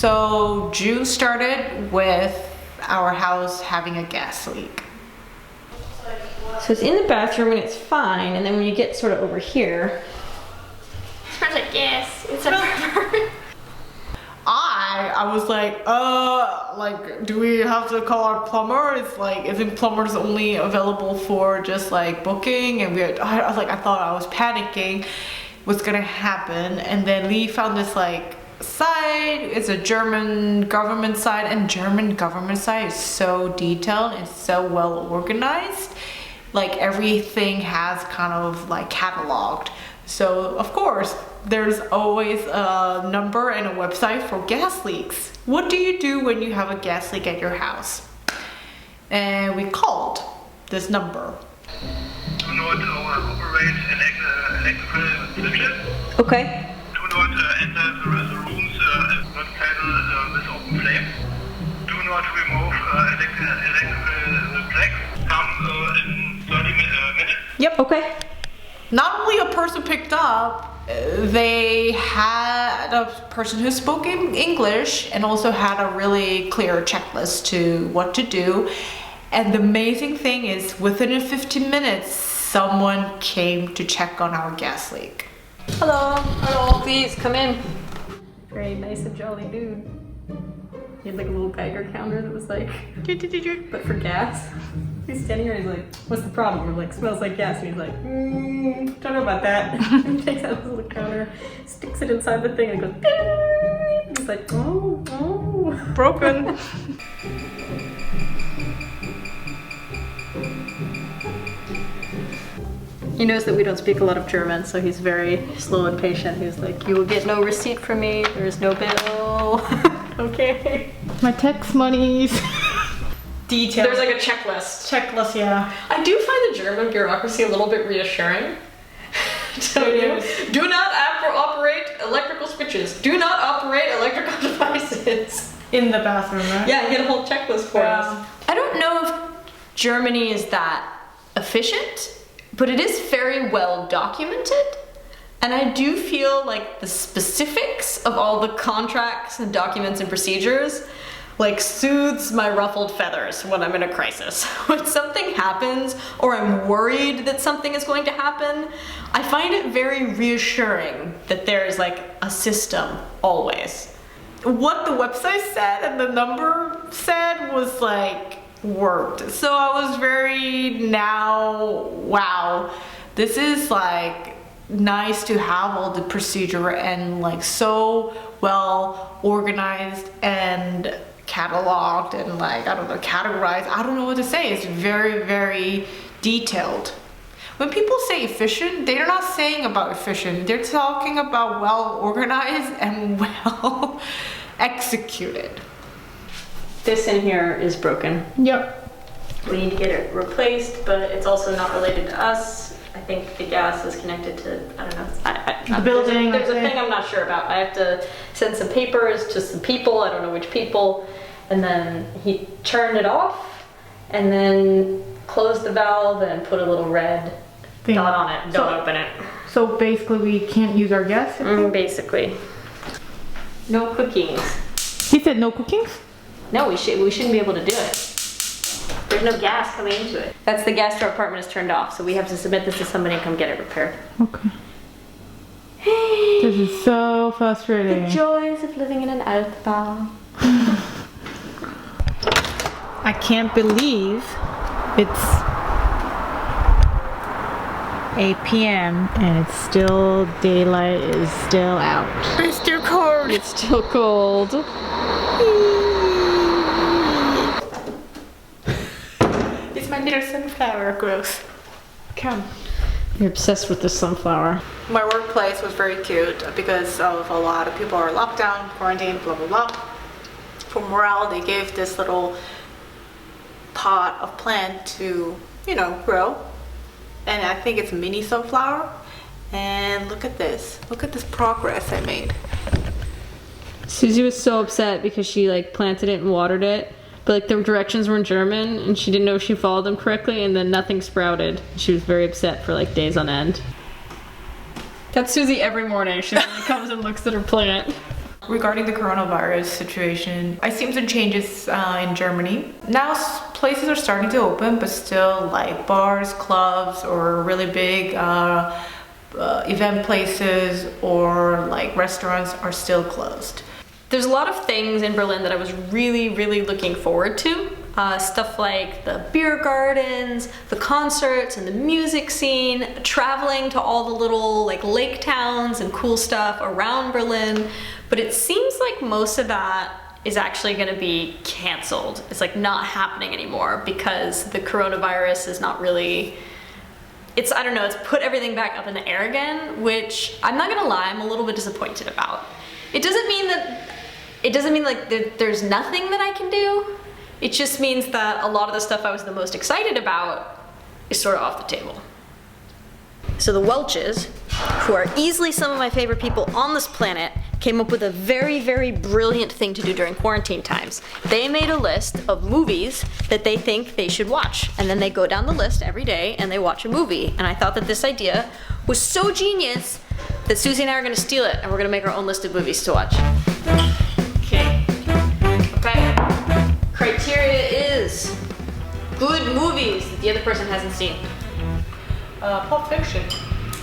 So June started with our house having a gas leak. So it's in the bathroom and it's fine, and then when you get sort of over here, it smells like gas. It's a I was like, do we have to call our plumber? It's like, isn't plumbers only available for just like booking? And I thought I was panicking what's gonna happen. And then Leigh found this like site. It's a German government site, and German government site is so detailed and so well organized. Like everything has kind of like cataloged. So of course, there's always a number and a website for gas leaks. What do you do when you have a gas leak at your house? And we called this number. Do not operate electrical switches. okay. Do not enter the rooms not panel with open flame. Do not remove electrical plugs. Come in 30 minutes. Yep. Okay. Not only a person picked up, they had a person who spoke in English and also had a really clear checklist to what to do. And the amazing thing is, within 15 minutes, someone came to check on our gas leak. Hello. Hello. Please come in. Very nice and jolly dude. He had like a little Geiger counter that was like, but for gas. He's standing here and he's like, what's the problem? We're like, smells like gas. And he's like, don't know about that. He takes out his little counter, sticks it inside the thing, and goes, beep. And he's like, oh. Broken. He knows that we don't speak a lot of German, so he's very slow and patient. He's like, you will get no receipt from me. There's no bill. Okay. My tax monies. Details. There's like a checklist. Checklist, yeah. I do find the German bureaucracy a little bit reassuring. Do not operate electrical switches. Do not operate electrical devices. In the bathroom, right? Yeah, he had a whole checklist for us. I don't know if Germany is that efficient, but it is very well documented. And I do feel like the specifics of all the contracts and documents and procedures like soothes my ruffled feathers when I'm in a crisis. When something happens or I'm worried that something is going to happen, I find it very reassuring that there is like a system always. What the website said and the number said was like worked. So I was very wow, this is like nice to have all the procedure and like so well organized and cataloged and like, I don't know, categorized. I don't know what to say. It's very, very detailed. When people say efficient, they're not saying about efficient. They're talking about well organized and well executed. This in here is broken. Yep. We need to get it replaced, but it's also not related to us. I think the gas is connected to, I don't know. The building. There's a thing I'm not sure about. I have to send some papers to some people. I don't know which people. And then he turned it off and then closed the valve and put a little red dot on it. Don't open it. So basically we can't use our gas? Basically. No cookings. He said no cookings? No, we shouldn't be able to do it. There's no gas coming into it. That's the gas to our apartment is turned off, so we have to submit this to somebody and come get it repaired. Okay. This is so frustrating. The joys of living in an Altbau. I can't believe it's 8 p.m. and it's still, daylight is still out. It's still cold. It's still cold. It's my little sunflower growth. Come. You're obsessed with the sunflower. My workplace was very cute because of a lot of people are locked down, quarantined, blah, blah, blah. For morale, they gave this little pot of plant to, you know, grow. And I think it's mini sunflower. And look at this. Look at this progress I made. Soo Zee was so upset because she like planted it and watered it, but like the directions were in German and she didn't know if she followed them correctly, and then nothing sprouted. She was very upset for like days on end. That's Soo Zee every morning. She comes and looks at her plant. Regarding the coronavirus situation, I've seen some changes in Germany. Now places are starting to open, but still like bars, clubs, or really big event places or like restaurants are still closed. There's a lot of things in Berlin that I was really looking forward to. Stuff like the beer gardens, the concerts and the music scene, traveling to all the little like lake towns and cool stuff around Berlin. But it seems like most of that is actually gonna be canceled. It's like not happening anymore because the coronavirus is not really, I don't know, it's put everything back up in the air again, which I'm not gonna lie, I'm a little bit disappointed about. It doesn't mean like there's nothing that I can do. It just means that a lot of the stuff I was the most excited about is sort of off the table. So the Welches, who are easily some of my favorite people on this planet, came up with a very brilliant thing to do during quarantine times. They made a list of movies that they think they should watch, and then they go down the list every day and they watch a movie. And I thought that this idea was so genius that Soo Zee and I are gonna steal it, and we're gonna make our own list of movies to watch. Okay. Criteria is good movies that the other person hasn't seen. Pulp Fiction.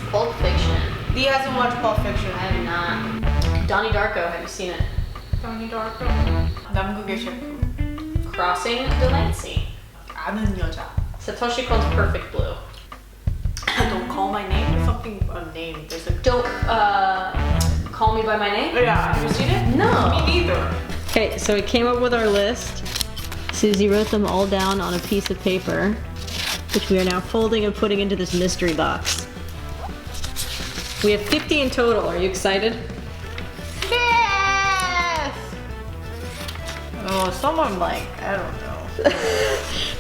Pulp Fiction. Leigh hasn't watched Pulp Fiction. I have not. Donnie Darko, have you seen it? Donnie Darko. 남극의 셰프. Crossing Delancey. 아는 여자. Satoshi Kon's Perfect Blue. Don't call my name. There's something a name. There's a. Don't Call Me by My Name? Yeah. Have you seen it? No. Me neither. Okay, so we came up with our list. Soo Zee wrote them all down on a piece of paper, which we are now folding and putting into this mystery box. We have 50 in total. Are you excited? Yes! Oh, someone like, I don't know.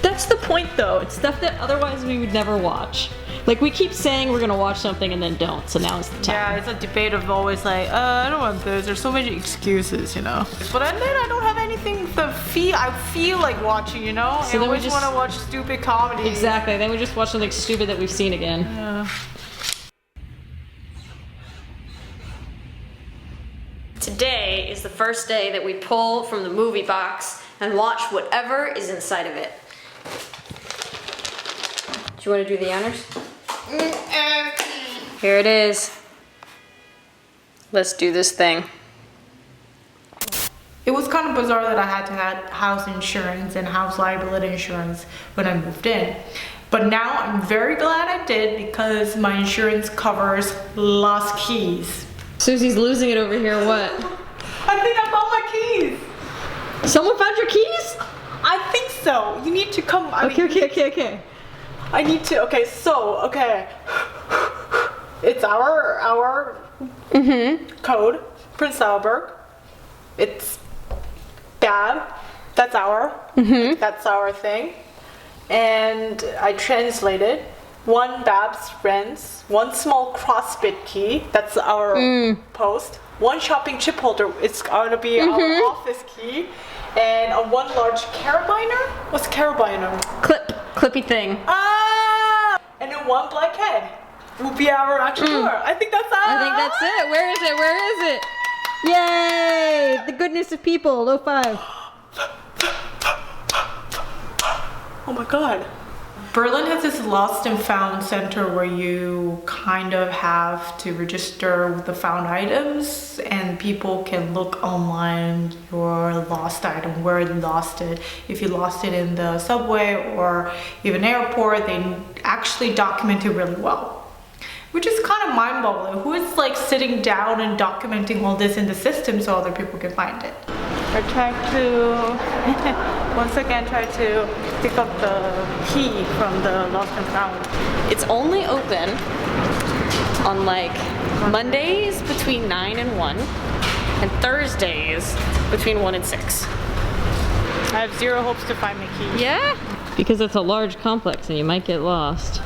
That's the point though. It's stuff that otherwise we would never watch. Like we keep saying we're gonna watch something and then don't, so now is the time. Yeah, it's a debate of always like, I don't want this. There's so many excuses, you know. But then I don't have anything I feel like watching, you know? So I always want to watch stupid comedy. Exactly, then we just watch something stupid that we've seen again. Yeah. Today is the first day that we pull from the movie box and watch whatever is inside of it. Do you want to do the honors? Here it is. Let's do this thing. It was kind of bizarre that I had to have house insurance and house liability insurance when I moved in. But now I'm very glad I did because my insurance covers lost keys. Soo Zee's losing it over here, what? I think I found my keys. Someone found your keys? I think so. You need to come. Okay. I need to, okay. It's our code, Prince Albert. It's Bab, that's that's our thing. And I translated one Bab's friends, one small CrossFit key, that's our post, one shopping chip holder, it's gonna be our office key, and one large carabiner? What's carabiner? Clippy thing. Ah! And then one black head will be our actual door. I think that's it. Where is it? Yay! The goodness of people. Low five. Oh my god. Berlin has this lost and found center where you kind of have to register the found items and people can look online your lost item, where you lost it. If you lost it in the subway or even airport, they actually document it really well. Which is kind of mind-boggling. Who is like sitting down and documenting all this in the system so other people can find it? I tried to, once again, try to pick up the key from the lost and found. It's only open on like Mondays between 9 and 1 and Thursdays between 1 and 6. I have zero hopes to find my key. Yeah? Because it's a large complex and you might get lost.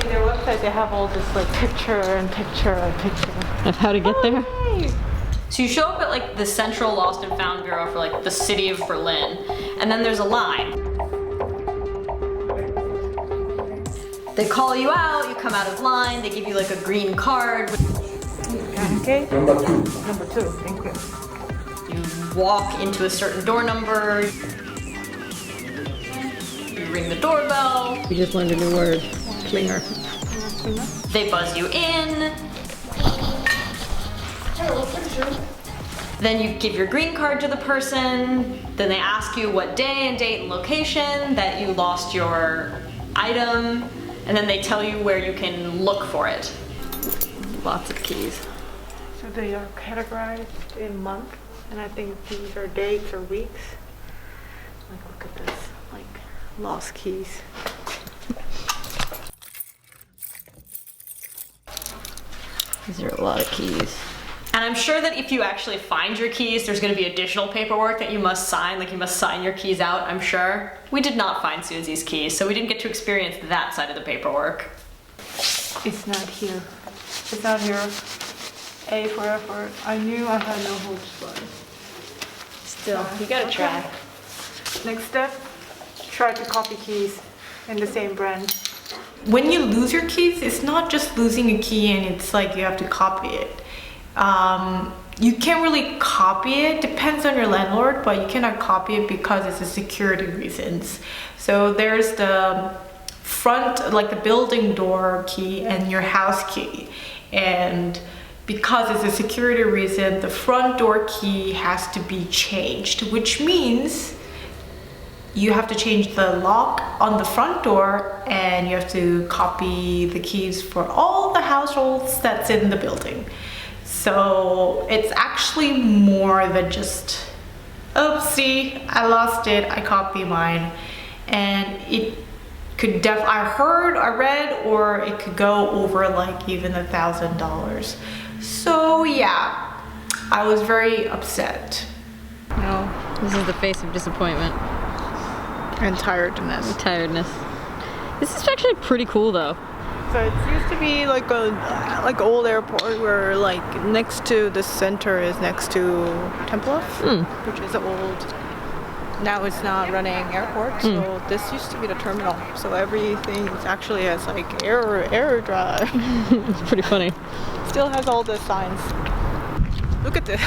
In their website, they have all this like picture Of how to get there? Yay. So you show up at like the Central Lost and Found Bureau for like the city of Berlin, and then there's a line. They call you out, you come out of line, they give you like a green card. Okay. Number 2. Number 2. Thank you. You walk into a certain door number. You ring the doorbell. We just learned a new word. Klinger. They buzz you in. Then you give your green card to the person. Then they ask you what day and date and location that you lost your item. And then they tell you where you can look for it. Lots of keys. So they are categorized in months, and I think these are dates or weeks. Like, look at this, like lost keys. These are a lot of keys. And I'm sure that if you actually find your keys, there's going to be additional paperwork that you must sign. Like you must sign your keys out, I'm sure. We did not find Soo Zee's keys, so we didn't get to experience that side of the paperwork. It's not here. It's not here. A for effort. I knew I had no hopes, but Still, you gotta try. next step, try to copy keys in the same brand. When you lose your keys, it's not just losing a key and it's like you have to copy it. You can't really copy it, depends on your landlord, but you cannot copy it because it's a security reasons. So there's the front, like the building door key and your house key. And because it's a security reason, the front door key has to be changed, which means you have to change the lock on the front door and you have to copy the keys for all the households that's in the building. So it's actually more than just, oopsie, I lost it, I copy mine. And it could I read, or it could go over like even $1,000. So yeah, I was very upset. No. This is the face of disappointment. And tiredness. Tiredness. This is actually pretty cool though. So it used to be like a old airport where like next to the center is next to Tempelhof, which is old. Now it's not running airport, so this used to be the terminal. So everything actually has like air drive. It's pretty funny. Still has all the signs. Look at this.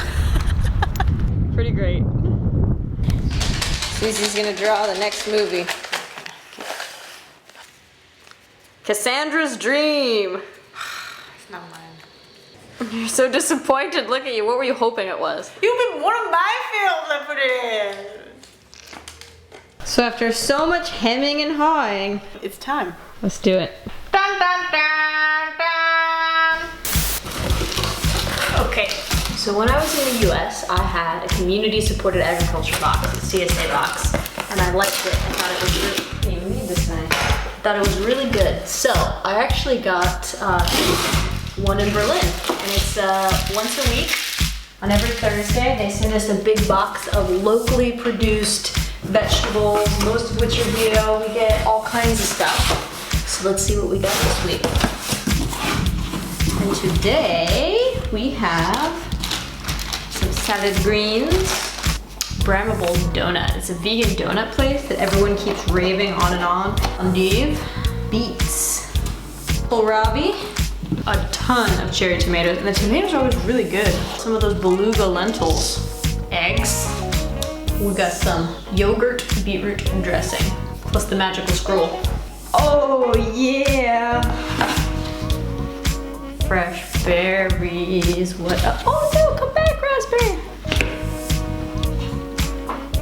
Pretty great. Soo Zee's gonna draw the next movie. Cassandra's Dream. It's not mine. You're so disappointed. Look at you. What were you hoping it was? You've been one of my films I put it in. So after so much hemming and hawing, It's time. let's do it. Dun, dun, dun, dun. Okay, so when I was in the US, I had a community supported agriculture box, a CSA box, and I liked it. I thought it was really, you need this thing. Thought it was really good. So I actually got one in Berlin, and it's once a week. On every Thursday, they send us a big box of locally produced vegetables, most of which are bio. We get all kinds of stuff. So let's see what we got this week. And today we have some salad greens, Bramable Donut. It's a vegan donut place that everyone keeps raving on and on. Endive, beets, kohlrabi, a ton of cherry tomatoes, and the tomatoes are always really good. Some of those beluga lentils, eggs. We got some yogurt, beetroot, and dressing, plus the magical scroll. Oh yeah! Fresh berries. What up? Oh no, come back, raspberry!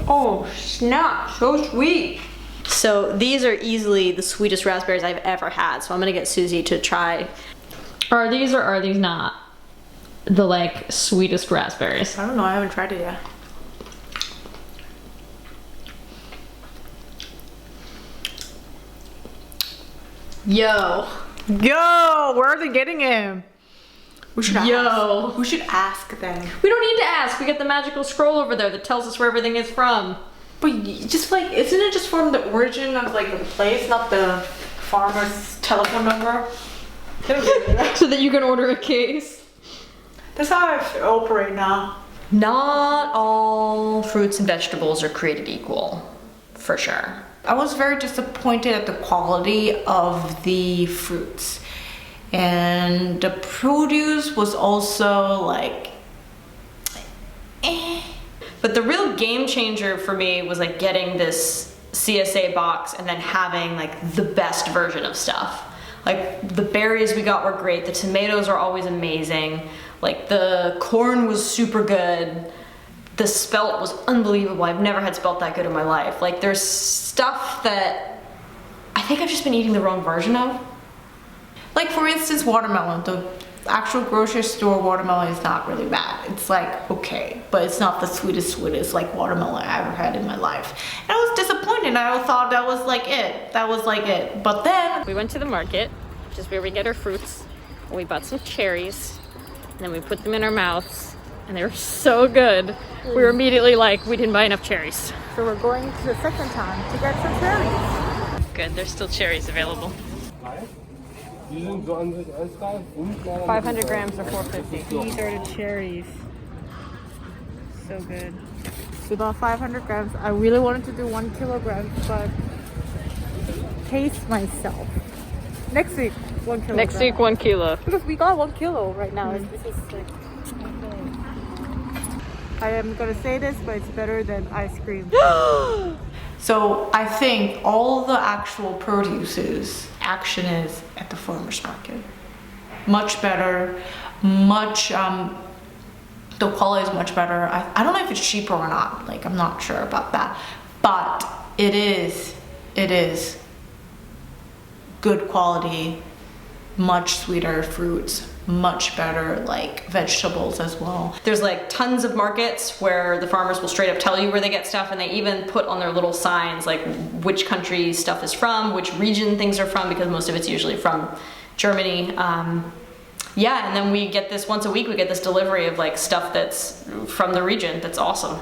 Oh snap, so sweet. So these are easily the sweetest raspberries I've ever had. So I'm gonna get Soo Zee to try. Are these or are these not the like sweetest raspberries? I don't know, I haven't tried it yet. Yo. Yo, where are they getting him? We should Yo. ask. We should ask them. We don't need to ask. We got the magical scroll over there that tells us where everything is from. But just like, isn't it just from the origin of like the place, not the farmer's telephone number? So that you can order a case. That's how I operate now. Not all fruits and vegetables are created equal, for sure. I was very disappointed at the quality of the fruits. And the produce was also like, eh. But the real game changer for me was like getting this CSA box and then having like the best version of stuff. Like the berries we got were great, the tomatoes are always amazing, like the corn was super good, the spelt was unbelievable. I've never had spelt that good in my life. Like there's stuff that I think I've just been eating the wrong version of. Like for instance, watermelon. The actual grocery store watermelon is not really bad. It's like okay, but it's not the sweetest like watermelon I ever had in my life. And I was disappointed. I thought that was like it. But then We went to the market, which is where we get our fruits. And we bought some cherries, and then we put them in our mouths, and they were so good. We were immediately like, we didn't buy enough cherries. so we're going to the second time to get some cherries. Good, there's still cherries available. 500 grams or 450. These are the cherries. So good. We bought 500 grams. I really wanted to do 1 kilogram, but taste myself. Next week, 1 kilogram. Next week, 1 kilo. Because we got 1 kilo right now. This is like, I am gonna say this, but it's better than ice cream. So I think all the actual produces action is at the farmer's market. Much better, the quality is much better. I don't know if it's cheaper or not, like I'm not sure about that, but it is good quality, much sweeter fruits, much better like vegetables as well. There's like tons of markets where the farmers will straight up tell you where they get stuff, and they even put on their little signs like which country stuff is from, which region things are from, because most of it's usually from Germany. Yeah, and then we get this once a week, we get this delivery of like stuff that's from the region. That's awesome.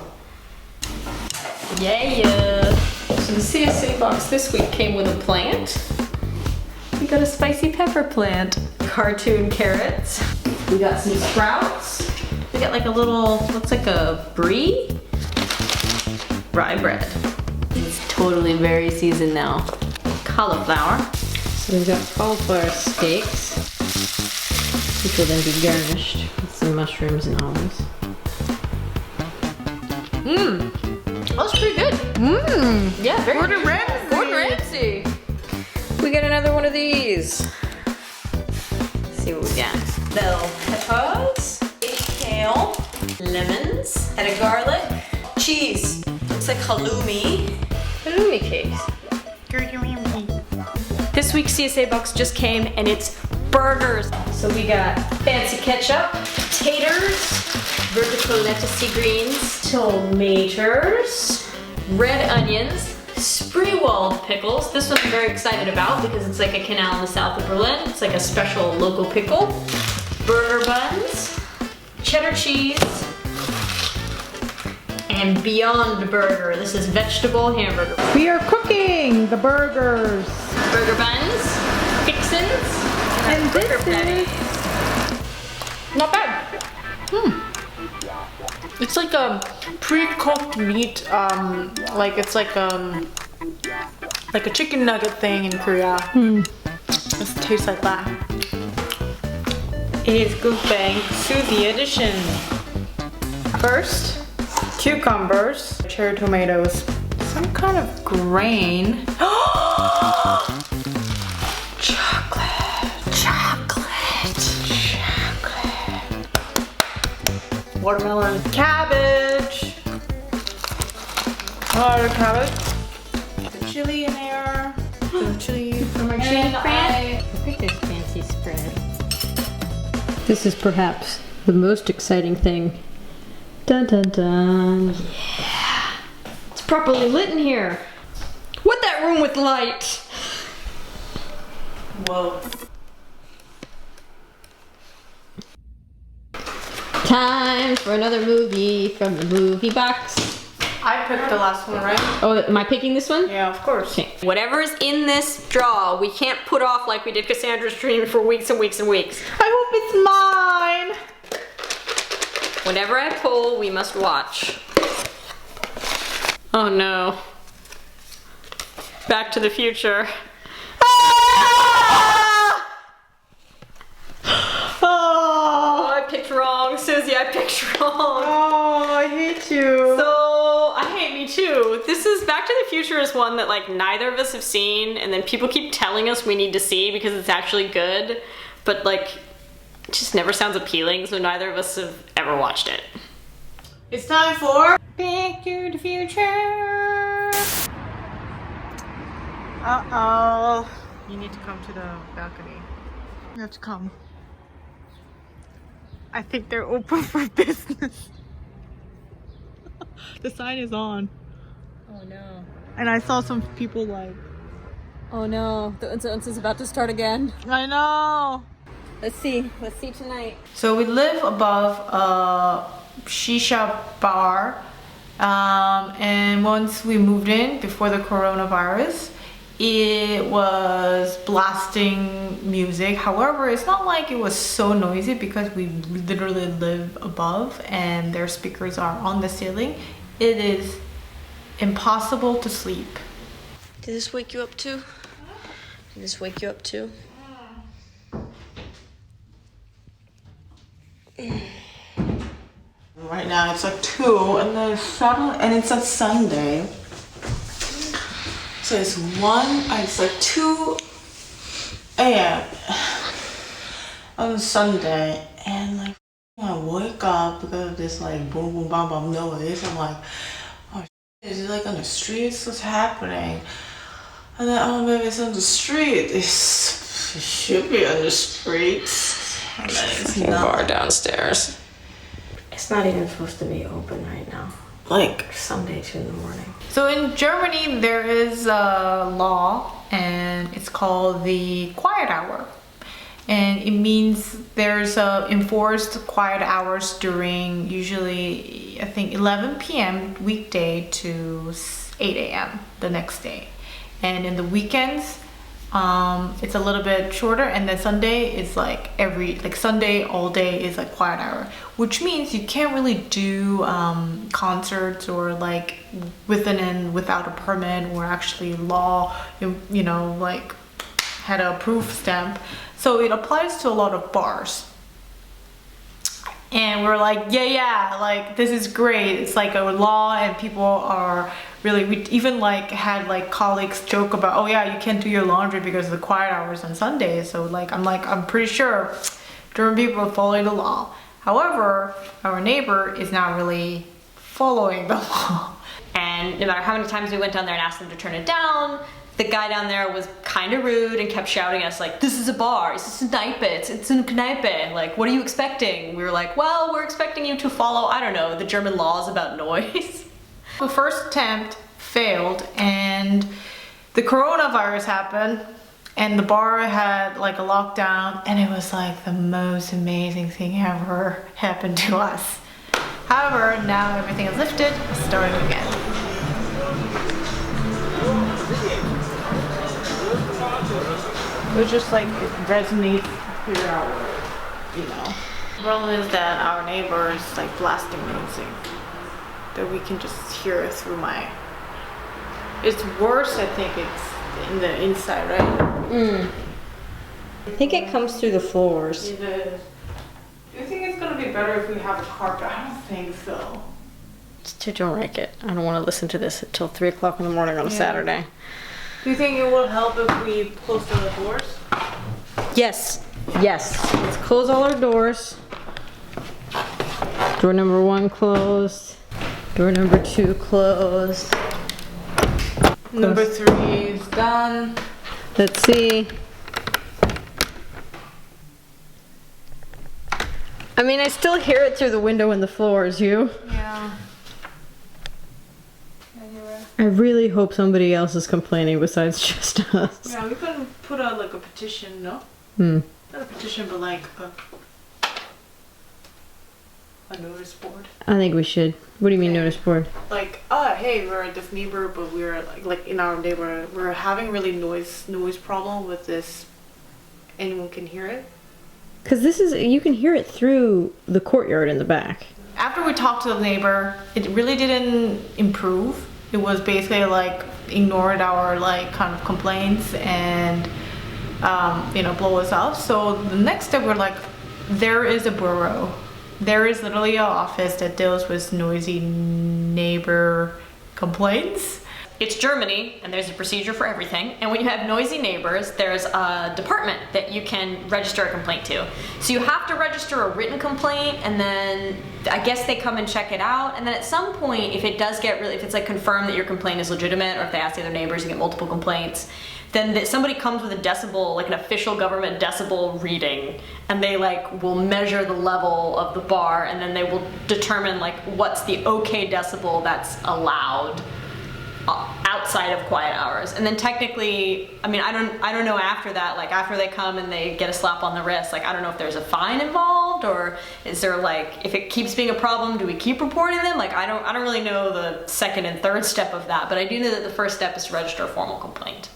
Yeah. So the CSA box this week came with a plant. We got a spicy pepper plant, cartoon carrots. We got some sprouts. We got like a little, looks like a brie. Rye bread. It's totally very seasoned now. Cauliflower. So we've got cauliflower steaks, which will then be garnished with some mushrooms and olives. That was pretty good. Yeah, very Gordon Ramsay. Gordon Ramsay. We got another one of these. Let's see what we got. Bell peppers, kale, lemons, head of garlic, cheese. Looks like halloumi. Halloumi cakes. This week's CSA box just came and it's burgers. So we got fancy ketchup, taters, vertical lettucey greens, tomatoes, red onions, spree-walled pickles. This one I'm very excited about because it's like a canal in the south of Berlin. It's like a special local pickle. Burger buns, cheddar cheese, and Beyond Burger. This is vegetable hamburger. We are cooking the burgers. Burger buns, fixins, And burger this patty. is Not bad. It's like a pre-cooked meat, like it's like a chicken nugget thing in Korea. It tastes like that. It is Gookbang Soo Zee edition. First, cucumbers, cherry tomatoes, some kind of grain. Chocolate. Watermelon, cabbage. Cabbage. The chili in there. The chili for my chili fan. I think there's fancy spread. This is perhaps the most exciting thing. Dun dun dun. Yeah. It's properly lit in here. What that room with light? Whoa. Time for another movie from the movie box. I picked the last one, right? Oh, am I picking this one? Yeah, of course. Okay. Whatever's in this draw, we can't put off like we did Cassandra's dream for weeks and weeks and weeks. I hope it's mine. Whenever I pull, we must watch. Oh no. Back to the Future. Ah! I picked wrong. Oh, I hate you. So, I hate me too. This is Back to the Future is one that like neither of us have seen, and then people keep telling us we need to see because it's actually good, but like it just never sounds appealing, so neither of us have ever watched it. It's time for Back to the Future. Uh-oh. You need to come to the balcony. You have to come. I think they're open for business. The sign is on. Oh no. And I saw some people like... Oh no. The incident is about to start again. I know. Let's see. Let's see tonight. So we live above a shisha bar. And once we moved in, before the coronavirus, it was blasting music. However, it's not like it was so noisy because we literally live above and their speakers are on the ceiling. It is impossible to sleep. Did this wake you up too? Did this wake you up too? Right now it's like 2 and then 7 and it's a Sunday. So it's like 2 a.m. on Sunday, and like I wake up because of this like boom boom bam bam noise. I'm like, oh shit, is it like on the streets? What's happening? And then oh maybe it's on the street. It should be on the streets. And then it's not. Bar downstairs. It's not even supposed to be open right now. Like Sunday 2 in the morning. So in Germany, there is a law and it's called the quiet hour. And it means there's enforced quiet hours during usually, I think 11 p.m. weekday to 8 a.m. the next day. And in the weekends, it's a little bit shorter, and then Sunday is like Sunday all day is like quiet hour, which means you can't really do concerts or like within and without a permit or actually law, you know, like had a proof stamp. So it applies to a lot of bars. And we're like, yeah, like this is great. It's like a law and people are really, we even like had like colleagues joke about, oh yeah, you can't do your laundry because of the quiet hours on Sundays. So like, I'm pretty sure German people are following the law. However, our neighbor is not really following the law. And no matter how many times we went down there and asked them to turn it down, the guy down there was kind of rude and kept shouting at us like, this is a bar, it's a kneipe, it's a kneipe, like what are you expecting? We were like, well, we're expecting you to follow, I don't know, the German laws about noise. The first attempt failed and the coronavirus happened and the bar had like a lockdown, and it was like the most amazing thing ever happened to us. However, now everything is lifted, starting again. It was just like it resonates through our, you know. The problem is that our neighbor is like blasting music that we can just hear it through my. It's worse, I think it's in the inside, right? I think it comes through the floors. It is. Do you think it's gonna be better if we have a carpet? I don't think so. Don't wreck it. I don't want to listen to this until 3 o'clock in the morning on a Saturday. Do you think it will help if we close the doors? Yes. Let's close all our doors. Door number 1 closed. Door number 2 closed. Number 3 is done. Let's see. I mean, I still hear it through the window and the floors, you? Yeah. I really hope somebody else is complaining besides just us. Yeah, we can put out like a petition, no? Hmm. Not a petition, but like a notice board. I think we should. What do you mean notice board? Like, hey, we're at this neighbor, but we're like in our neighbor, we're having really noise problem with this. Anyone can hear it. Because this is, you can hear it through the courtyard in the back. After we talked to the neighbor, it really didn't improve. It was basically like ignored our like kind of complaints and blow us off. So the next step we're like, there is a there is literally an office that deals with noisy neighbor complaints. It's Germany, and there's a procedure for everything. And when you have noisy neighbors, there's a department that you can register a complaint to. So you have to register a written complaint, and then I guess they come and check it out. And then at some point, if it does get really, if it's like confirmed that your complaint is legitimate, or if they ask the other neighbors, you get multiple complaints, then somebody comes with a decibel, like an official government decibel reading, and they like will measure the level of the bar, and then they will determine like what's the okay decibel that's allowed outside of quiet hours. And then technically, I mean, I don't know after that, like after they come and they get a slap on the wrist, like I don't know if there's a fine involved, or is there like, if it keeps being a problem, do we keep reporting them? Like I don't really know the second and third step of that, but I do know that the first step is to register a formal complaint.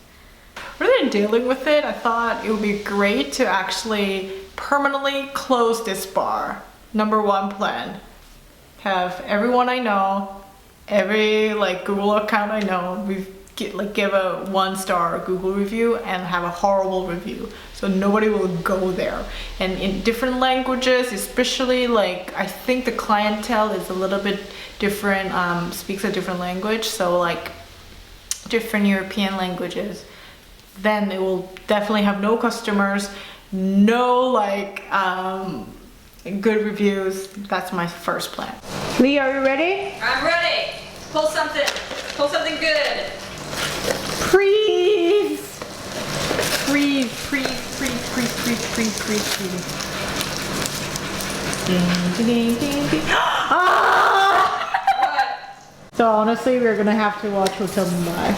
Rather than dealing with it, I thought it would be great to actually permanently close this bar. Number one plan, have everyone I know, every like Google account I know, give a 1-star Google review and have a horrible review, so nobody will go there. And in different languages, especially like I think the clientele is a little bit different, speaks a different language, so like different European languages, then it will definitely have no customers, no like good reviews. That's my first plan. Leigh, are you ready? I'm ready. Pull something good. Freeze! Freeze. Ding. Ah! What? So honestly, we're gonna have to watch Hotel Mumbai.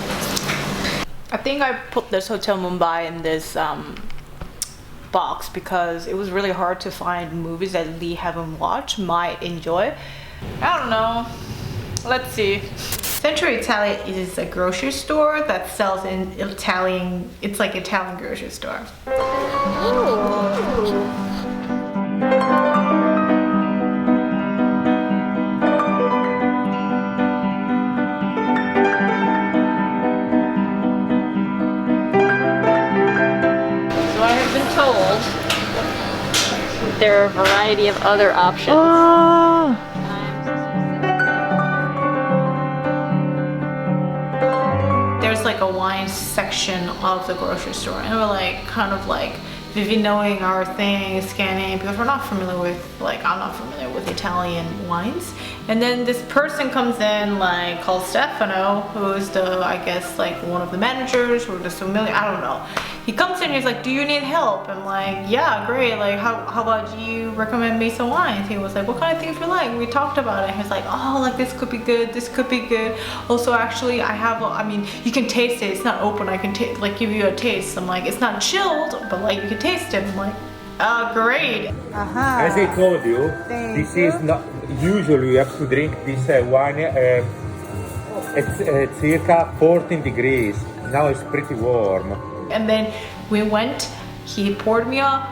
I think I put this Hotel Mumbai in this box because it was really hard to find movies that Leigh haven't watched, might enjoy. I don't know. Let's see. Central Italia is a grocery store that sells in Italian, it's like Italian grocery store. Told there are a variety of other options. There's like a wine section of the grocery store, and we're like kind of like knowing our thing, scanning, because we're not familiar with, like I'm not familiar with Italian wines. And then this person comes in, like called Stefano, who's the, I guess like one of the managers or the sommelier, I don't know. He comes in, he's like, do you need help? I'm like, yeah, great, like how about you recommend me some wines? He was like, what kind of things you like? We talked about it. He's like, oh, like this could be good, this could be good. Also, actually, I mean, you can taste it, it's not open, I can like give you a taste. I'm like, it's not chilled, but like you can taste it. I'm like, oh, great. As I told you, this is not, usually you have to drink this wine at circa 14 degrees. Now it's pretty warm. And then we went, he poured me a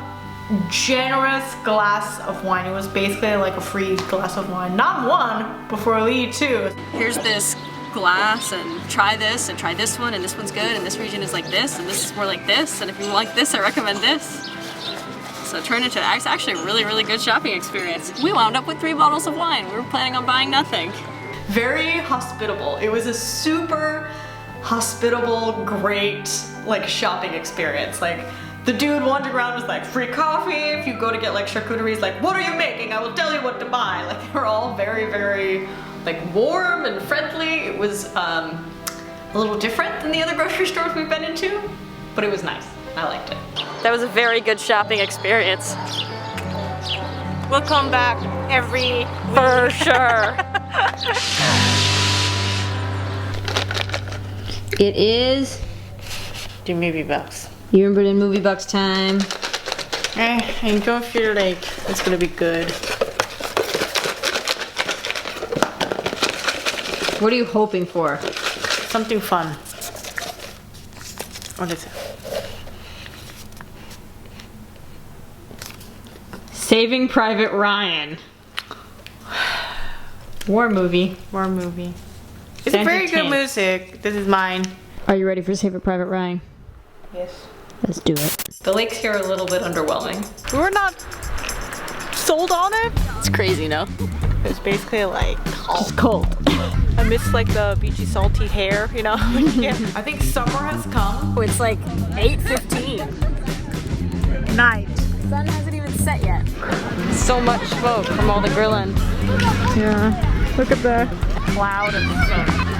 generous glass of wine. It was basically like a free glass of wine. Not one, but for Leigh too. Here's this glass, and try this one, and this one's good, and this region is like this, and this is more like this, and if you like this, I recommend this. So it turned into actually a really, really good shopping experience. We wound up with 3 bottles of wine. We were planning on buying nothing. Very hospitable. It was a super hospitable, great like shopping experience. Like the dude wandering around was like, free coffee. If you go to get like charcuterie, like, what are you making? I will tell you what to buy. Like they were all very, very like warm and friendly. It was a little different than the other grocery stores we've been into, but it was nice. I liked it. That was a very good shopping experience. We'll come back every For sure. It is the movie box. you remember in movie box time. I don't feel like it's gonna be good. What are you hoping for? Something fun. What is it? Saving Private Ryan. War movie. War movie. It's very good music. This is mine. Are you ready for Saving Private Ryan? Yes. Let's do it. The lakes here are a little bit underwhelming. We're not sold on it. It's crazy, no? It's basically like It's cold. I miss like the beachy salty hair, you know? Yeah. I think summer has come. It's like 8:15. Night. Sun hasn't even set yet. So much smoke from all the grilling. Yeah. Look at the Cloud of smoke.